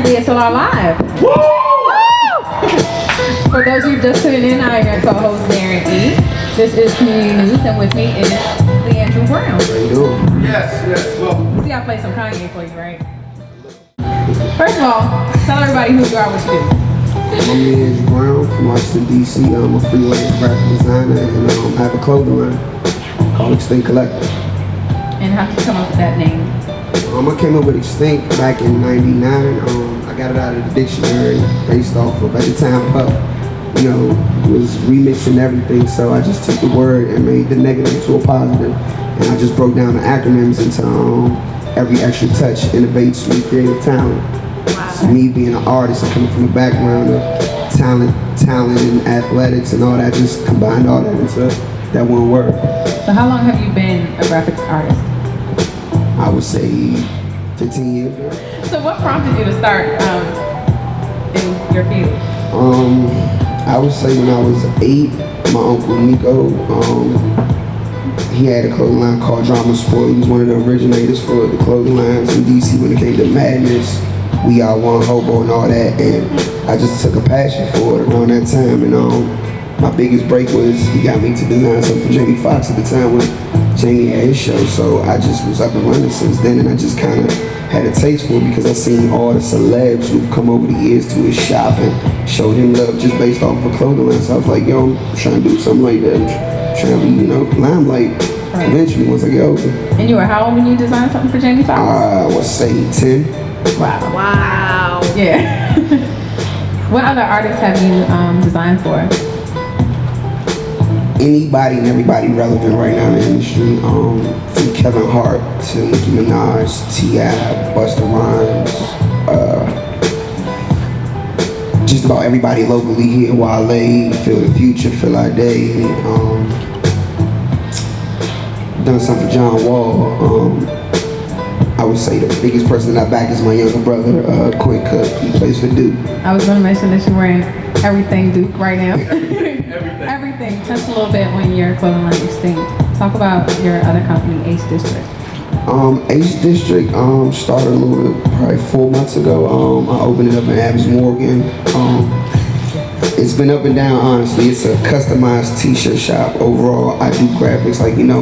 BSLR Live. Woo! For those of you just tuning in, I am your co-host Daryn E. This is Community News, and with me is LeAndrew Brown. How you doing? Yes, well. See, I played some Kanye for you, right? First of all, tell everybody who you are, what you do. I'm LeAndrew Brown from Washington, D.C. I'm a freelance graphic designer, and I have a clothing line called Extinct Collective. And how did you come up with that name? I came up with Extinct back in '99. I got it out of the dictionary based off of, at the time, Puff, was remixing everything. So I just took the word and made the negative into a positive. And I just broke down the acronyms into every extra touch innovates me creative talent. Wow. So me being an artist and coming from a background of talent and athletics and all that, just combined all that into that one word. So how long have you been a graphic artist? I would say 15 years ago. So what prompted you to start in your field? I would say when I was 8, my uncle Nico, he had a clothing line called Drama Sport. He was one of the originators for the clothing lines in DC when it came to Madness, We Are One, Hobo, and all that. And I just took a passion for it around that time. And my biggest break was he got me to design something for Jamie Foxx at the time when Jamie had his show. So I just was up and running since then, and I just kind of had a taste for it because I seen all the celebs who've come over the years to his shop and showed him love just based off of clothing line. So I was like, yo, I'm trying to do something like that. I'm trying to be, limelight eventually once I get older. And you were how old when you designed something for Jamie Foxx? I would say 10. Wow. Yeah. What other artists have you designed for? Anybody and everybody relevant right now in the industry, from Kevin Hart to Nicki Minaj, T.I., Busta Rhymes, just about everybody locally here, Wale, Feel the Future, Feel Our Day, done something for John Wall. I would say the biggest person that I back is my younger brother, Quinn Cook. He plays for Duke. I was going to mention that you're wearing everything Duke right now. Everything. Touch a little bit when your clothing line Extinct. Talk about your other company, Ace District. Ace District started a little bit, probably 4 months ago. I opened it up in Adams Morgan. It's been up and down, honestly. It's a customized t-shirt shop. Overall, I do graphics, and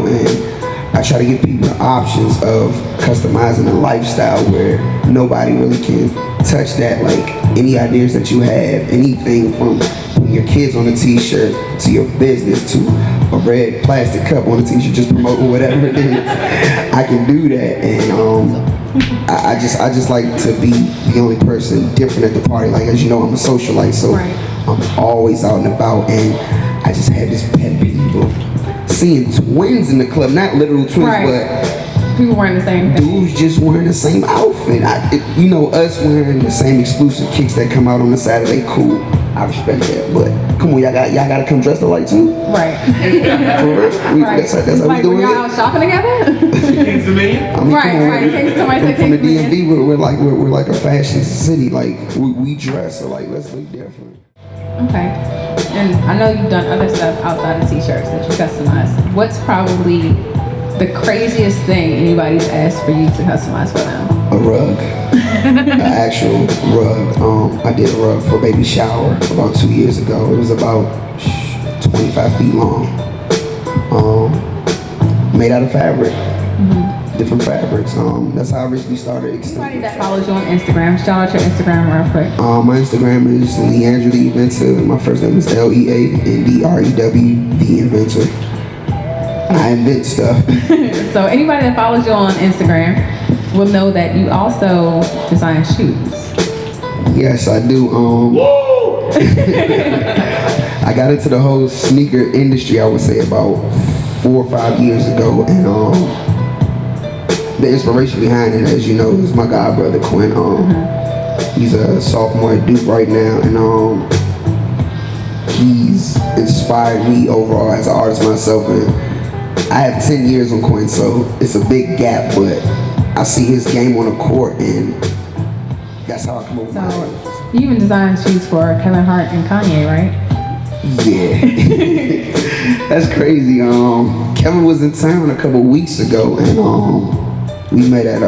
I try to give people the options of customizing a lifestyle where nobody really can touch that. Like any ideas that you have, anything from your kids on a t-shirt to your business to a red plastic cup on a t-shirt, just promoting whatever it is. I can do that, and I just like to be the only person different at the party. Like, as you know, I'm a socialite, so I'm always out and about, and I just had this pet peeve of seeing twins in the club, not literal twins, but people wearing the same thing. Dudes just wearing the same outfit. Us wearing the same exclusive kicks that come out on the Saturday, cool. I respect that, but come on, y'all gotta come dressed alike too. Right. For real? That's how we doing it. Y'all out shopping together? Kings Dominion? Right. Somebody from the DMV, we're like a fashion city. Like we dress, so let's look different. Okay. And I know you've done other stuff outside of t-shirts that you customize. What's probably the craziest thing anybody's asked for you to customize for them? A rug. An actual rug. I did a rug for a baby shower about 2 years ago. It was about 25 feet long. Made out of fabric. Different fabrics. That's how I originally started. Anybody that follows you on Instagram, shout out your Instagram real quick. My Instagram is LeAndrew the Inventor. My first name is LeAndrew the Inventor. I invent stuff. So anybody that follows you on Instagram will know that you also design shoes. Yes, I do. I got into the whole sneaker industry, I would say, about 4 or 5 years ago, and the inspiration behind it, as you know, is my god brother Quinn. He's a sophomore at Duke right now, and he's inspired me overall as an artist myself. And I have 10 years on Quinn, so it's a big gap, but I see his game on the court, and that's how I come up with my artists. You even designed shoes for Kevin Hart and Kanye, right? Yeah. That's crazy. Kevin was in town a couple weeks ago, and we met at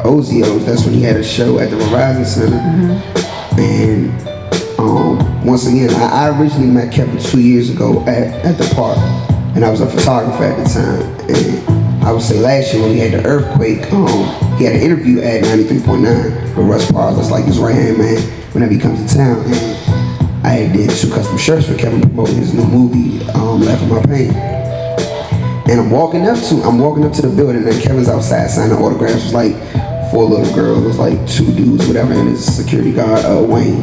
Ozio's. That's when he had a show at the Verizon Center. And once again, I originally met Kevin 2 years ago at the park, and I was a photographer at the time. And I would say last year when we had the earthquake, he had an interview at 93.9 with Russ Parles. That's like his right hand man whenever he comes to town. And I did 2 custom shirts for Kevin promoting his new movie, Laugh at My Pain. And I'm walking up to the building, and Kevin's outside signing autographs. It was like 4 little girls, it was like 2 dudes, whatever, and his security guard, Wayne.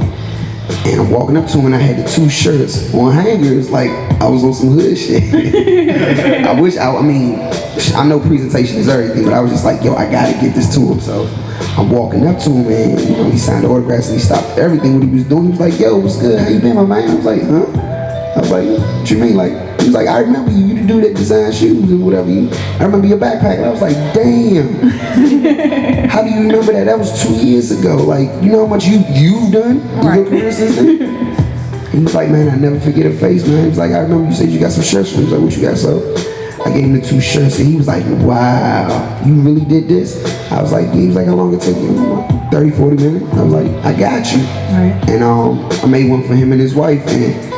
And I'm walking up to him, and I had the 2 shirts on hangers, like I was on some hood shit. I know presentation is everything, but I was just like, yo, I gotta get this to him. So I'm walking up to him, and he signed the autographs, and he stopped everything what he was doing. He was like, yo, what's good? How you been, my man? I was like, huh? I was like, what you mean? Like, he was like, I remember you to do that design shoes and whatever. I remember your backpack. And I was like, damn. How do you remember that? That was 2 years ago. Like, you know how much you've done in your career since then? He was like, man, I never forget a face, man. He was like, I remember you said you got some shirts. He was like, what you got? So I gave him the 2 shirts, and he was like, wow, you really did this? I was like, yeah. He was like, how long it take you? 30, 40 minutes? I was like, I got you. Right. And I made one for him and his wife, and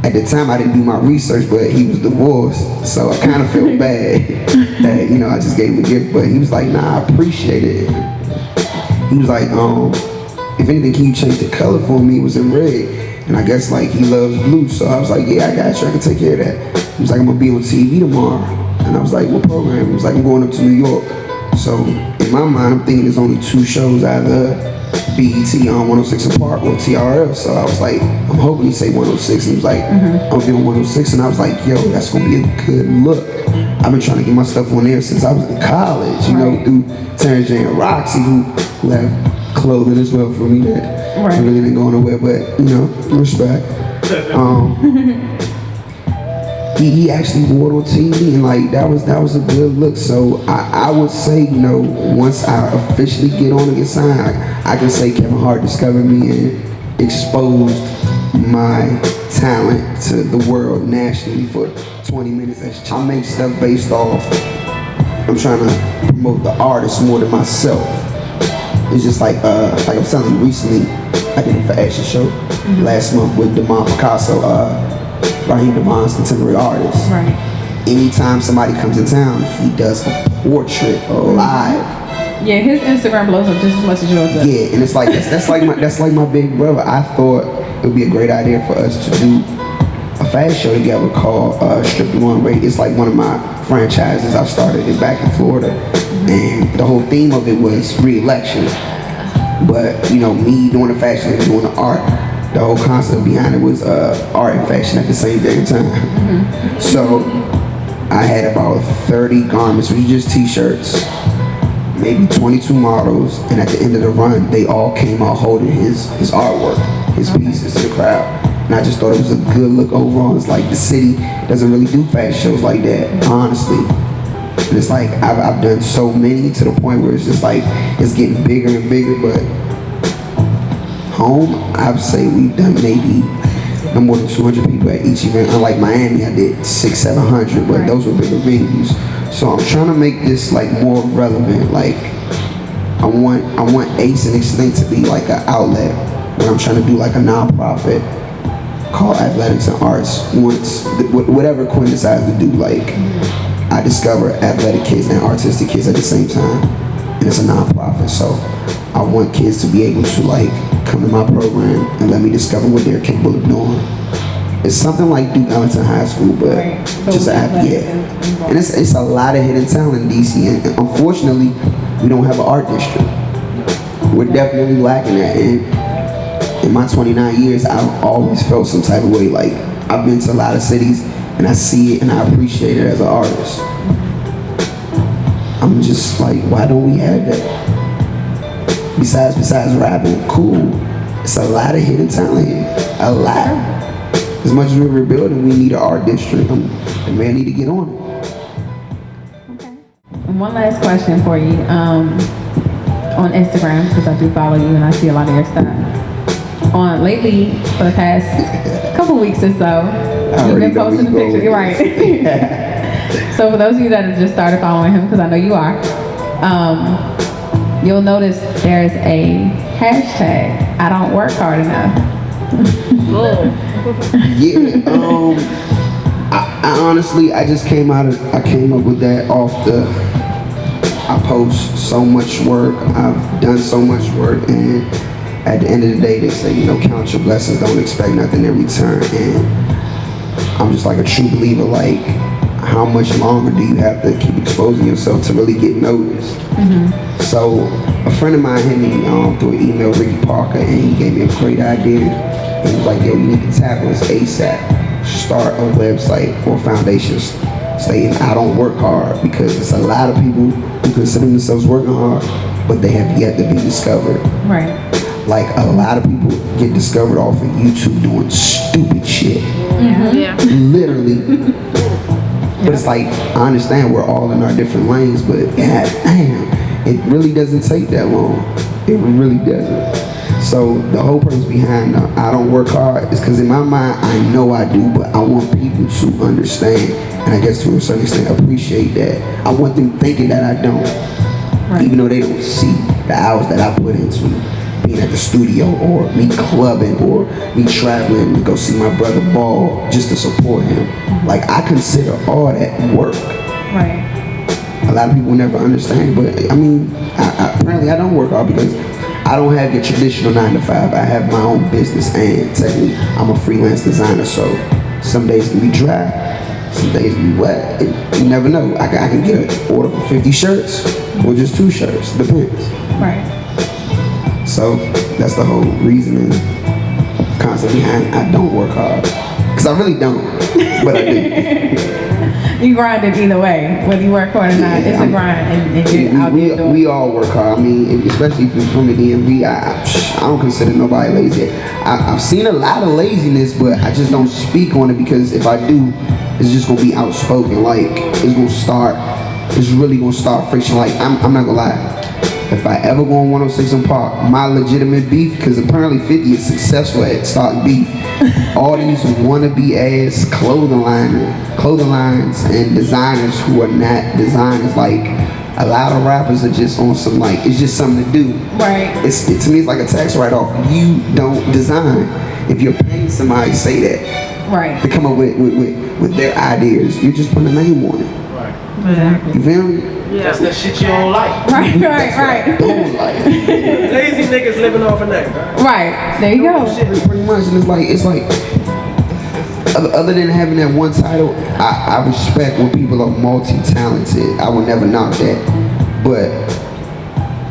at the time I didn't do my research, but he was divorced, so I kind of felt bad that, I just gave him a gift, but he was like, nah, I appreciate it. He was like, if anything, can you change the color for me? It was in red, and I guess like he loves blue, so I was like, yeah, I got you, I can take care of that. He was like, I'm gonna be on TV tomorrow, and I was like, what program? He was like, I'm going up to New York. So in my mind, I'm thinking there's only 2 shows, either BET on 106 and Park or TRL. So I was like, I'm hoping he say 106. And he was like, I'm gonna be on 106. And I was like, yo, that's gonna be a good look. I've been trying to get my stuff on there since I was in college, through Terrence J and Roxy, who have clothing as well for me that really didn't go nowhere, but respect. He actually wore it on TV, and like that was a good look. So I would say, once I officially get on and get signed, I can say Kevin Hart discovered me and exposed my talent to the world nationally for 20 minutes. I make stuff based off, I'm trying to promote the artist more than myself. It's just like I was telling you recently, I did a fashion show last month with Demond Picasso, Raheem Devon's contemporary artist. Right. Anytime somebody comes in town, he does a portrait live. Yeah, his Instagram blows up just as much as yours does. Yeah, and it's like that's like my big brother. I thought it would be a great idea for us to do a fashion show together called Strip the One Rate. It's like one of my franchises. I started it back in Florida, and the whole theme of it was re-election. But me doing the fashion and doing the art, the whole concept behind it was art and fashion at the same damn time. So I had about 30 garments, which are just t-shirts, maybe 22 models, and at the end of the run, they all came out holding his artwork, his pieces to the crowd. And I just thought it was a good look overall. It's like the city doesn't really do fashion shows like that, honestly. And it's like I've done so many to the point where it's just like it's getting bigger and bigger, but home, I'd say we've done maybe no more than 200 people at each event. Unlike Miami, I did 600-700, but those were bigger venues. So I'm trying to make this like more relevant. Like I want Ace and Extinct to be like an outlet where I'm trying to do like a nonprofit called Athletics and Arts. Once whatever Quinn decides to do, like I discover athletic kids and artistic kids at the same time, and it's a nonprofit. So I want kids to be able to like come to my program and let me discover what they're capable of doing. It's something like Duke Ellington High School, but just and it's a lot of hidden talent in DC, and unfortunately, we don't have an art district. We're definitely lacking that, and in my 29 years, I've always felt some type of way. Like I've been to a lot of cities, and I see it and I appreciate it as an artist. I'm just like, why don't we have that? Besides rapping, cool. It's a lot of hidden talent here. A lot. As much as we're rebuilding, we need an art district. The man need to get on it. Okay. And one last question for you. On Instagram, because I do follow you and I see a lot of your stuff. Lately, for the past couple weeks or so, you've been posting the pictures. You're right. So for those of you that have just started following him, because I know you are, you'll notice there's a hashtag, I don't work hard enough. Yeah, I honestly, I came up with that off I post so much work, I've done so much work, and at the end of the day, they say, count your blessings, don't expect nothing in return, and I'm just like a true believer, like, how much longer do you have to keep exposing yourself to really get noticed? So, a friend of mine hit me through an email, Ricky Parker, and he gave me a great idea. He was like, yo, you need to tackle this ASAP. Start a website or foundation stating, I don't work hard, because it's a lot of people who consider themselves working hard, but they have yet to be discovered. Right. Like, a lot of people get discovered off of YouTube doing stupid shit. Yeah. Literally. But it's like, I understand we're all in our different lanes, but god damn, it really doesn't take that long. It really doesn't. So the whole purpose behind I don't work hard is because in my mind, I know I do, but I want people to understand, and I guess to a certain extent appreciate that. I want them thinking that I don't, even though they don't see the hours that I put into being at the studio, or me clubbing, or me traveling to go see my brother ball just to support him. Like, I consider all that work. Right. A lot of people never understand, but I mean, apparently I don't work hard because I don't have the traditional 9 to 5. I have my own business, and technically I'm a freelance designer, so some days can be dry, some days can be wet. You never know. I can get an order for 50 shirts or just 2 shirts, depends. Right. So that's the whole reasoning, concept behind I don't work hard. Because I really don't, but I do. You grind it either way, whether you work hard or not. It's a grind, and you're out there doing we all work hard. I mean, especially if you're from the DMV, I don't consider nobody lazy. I've seen a lot of laziness, but I just don't speak on it, because if I do, it's just gonna be outspoken. Like, it's really gonna start friction. Like, I'm not gonna lie. If I ever go on 106 in Park, my legitimate beef, because apparently 50 is successful at starting beef, all these wannabe ass clothing lines and designers who are not designers. Like, a lot of rappers are just on some, like, it's just something to do. Right. To me, it's like a tax write-off. You don't design. If you're paying somebody to say that, Right. to come up with their ideas, you're just putting a name on it. Exactly. You feel me? That's that shit you don't like. Right. Don't like. Lazy niggas living off of that. Right. There you go. Pretty much, and it's like other than having that one title, I respect when people are multi-talented. I will never knock that, but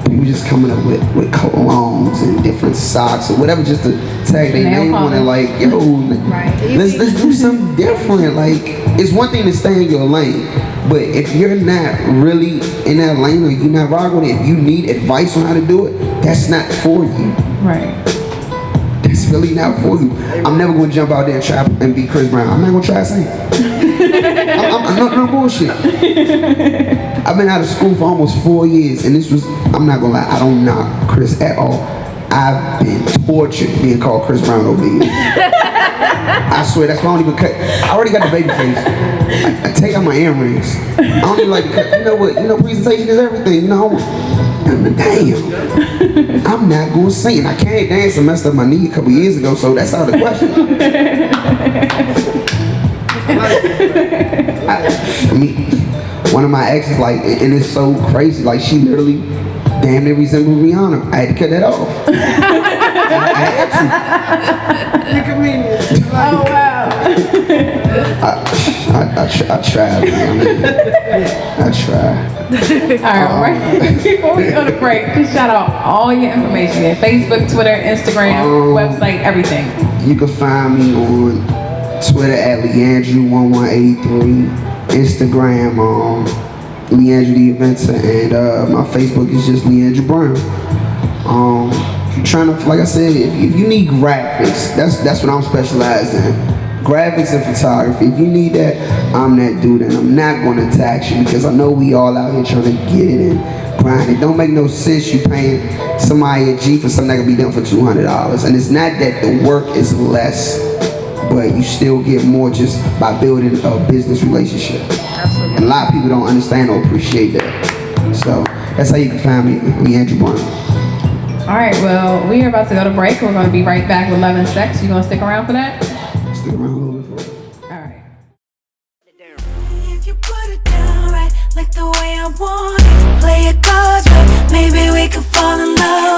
people just coming up with colognes and different socks or whatever just to tag their name on it, like, yo, let's do something different. Like, it's one thing to stay in your lane, but if you're not really in that lane, or you're not rocking it, if you need advice on how to do it, that's not for you. Right. It's really not for you. I'm never gonna jump out there and try and be Chris Brown. I'm not gonna try to sing. I'm no bullshit. I've been out of school for almost 4 years, and I'm not gonna lie, I don't knock Chris at all. I've been tortured being called Chris Brown over the years. I swear, that's why I don't even cut. I already got the baby face. I take out my earrings. I don't even like to cut. You know what? Presentation is everything. Damn. I'm not gonna sing. I can't dance. I messed up my knee a couple years ago, so that's out of the question. I mean, one of my exes, like, and it's so crazy, like, she literally damn near resembled Rihanna. I had to cut that off. I had to. You comedian. Oh wow. I tried, man. I tried. All right. Before we go to break, just shout out all your information: your Facebook, Twitter, Instagram, website, everything. You can find me on Twitter at LeAndrew1183, Instagram LeAndrew the Inventor, and my Facebook is just LeAndrew Brown. Trying to, like I said, if you need graphics, that's what I'm specialized in. Graphics and photography. If you need that, I'm that dude, and I'm not going to tax you, because I know we all out here trying to get it and grind it. Don't make no sense you paying somebody a G for something that can be done for $200. And it's not that the work is less, but you still get more just by building a business relationship. Absolutely. And a lot of people don't understand or appreciate that. So That's how you can find me, LeAndrew Brown. All right, well, we are about to go to break. We're going to be right back with Love and Sex. You going to stick around for that? Stick around a little bit for it. All right. If you put it down right, like the way I want it, play it cards right, maybe we could fall in love.